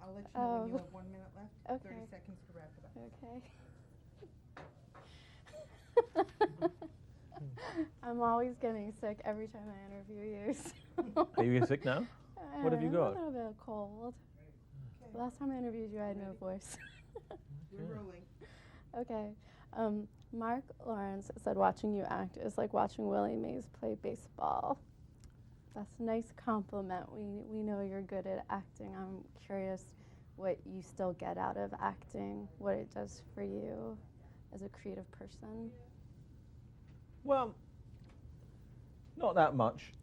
I'll let you know when you Oh. have 1 minute left, Okay. 30 seconds to wrap it up. Okay. I'm always getting sick every time I interview you. So. Are you sick now? What have you got? A little bit of cold. Okay. Last time I interviewed you, I had no voice. We're rolling. Okay. Mark Lawrence said watching you act is like watching Willie Mays play baseball. That's a nice compliment. We know you're good at acting. I'm curious what you still get out of acting, what it does for you as a creative person. Well, not that much.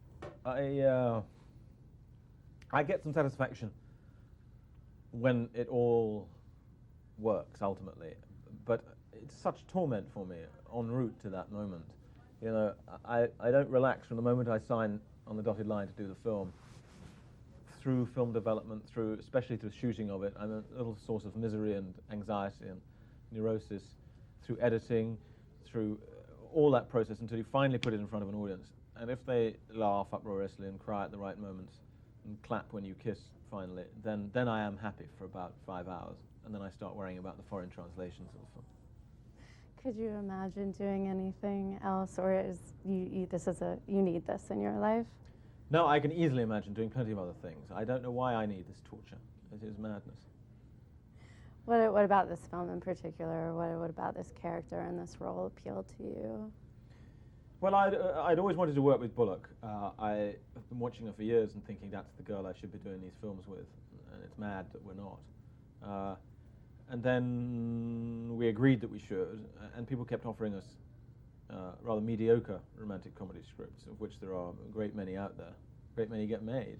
I get some satisfaction when it all works ultimately, but it's such torment for me en route to that moment. You know, I don't relax from the moment I sign on the dotted line to do the film. Through film development, especially through shooting of it, I'm a little source of misery and anxiety and neurosis. Through editing, through all that process until you finally put it in front of an audience. And if they laugh uproariously and cry at the right moments and clap when you kiss finally, then I am happy for about 5 hours. And then I start worrying about the foreign translations of the film. Could you imagine doing anything else, or is you need this in your life? No, I can easily imagine doing plenty of other things. I don't know why I need this torture. It is madness. What about this film in particular? What about this character and this role appealed to you? Well, I'd always wanted to work with Bullock. I have been watching her for years and thinking that's the girl I should be doing these films with, and it's mad that we're not. And then we agreed that we should, and people kept offering us rather mediocre romantic comedy scripts, of which there are a great many out there. A great many get made.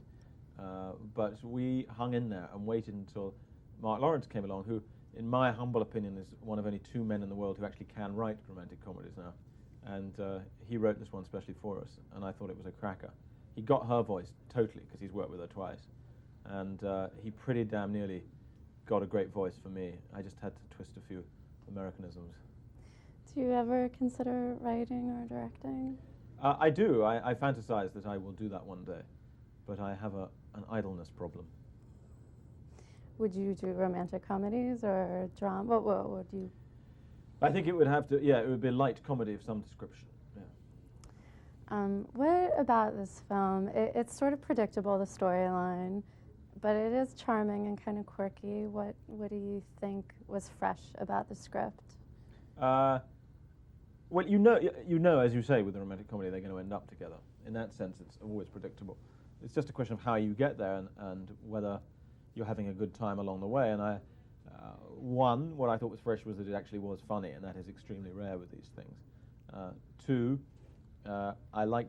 But we hung in there and waited until Mark Lawrence came along, who, in my humble opinion, is one of only 2 men in the world who actually can write romantic comedies now. And he wrote this one especially for us, and I thought it was a cracker. He got her voice totally, because he's worked with her twice. And he pretty damn nearly got a great voice for me. I just had to twist a few Americanisms. Do you ever consider writing or directing? I do. I fantasize that I will do that one day, but I have an idleness problem. Would you do romantic comedies or drama? What would you? I think it would have to, it would be light comedy of some description. Yeah. What about this film? It's sort of predictable, the storyline, but it is charming and kind of quirky. What do you think was fresh about the script? Well, you know, as you say, with the romantic comedy, they're going to end up together. In that sense, it's always predictable. It's just a question of how you get there and whether you're having a good time along the way. And what I thought was fresh was that it actually was funny, and that is extremely rare with these things. 2, I liked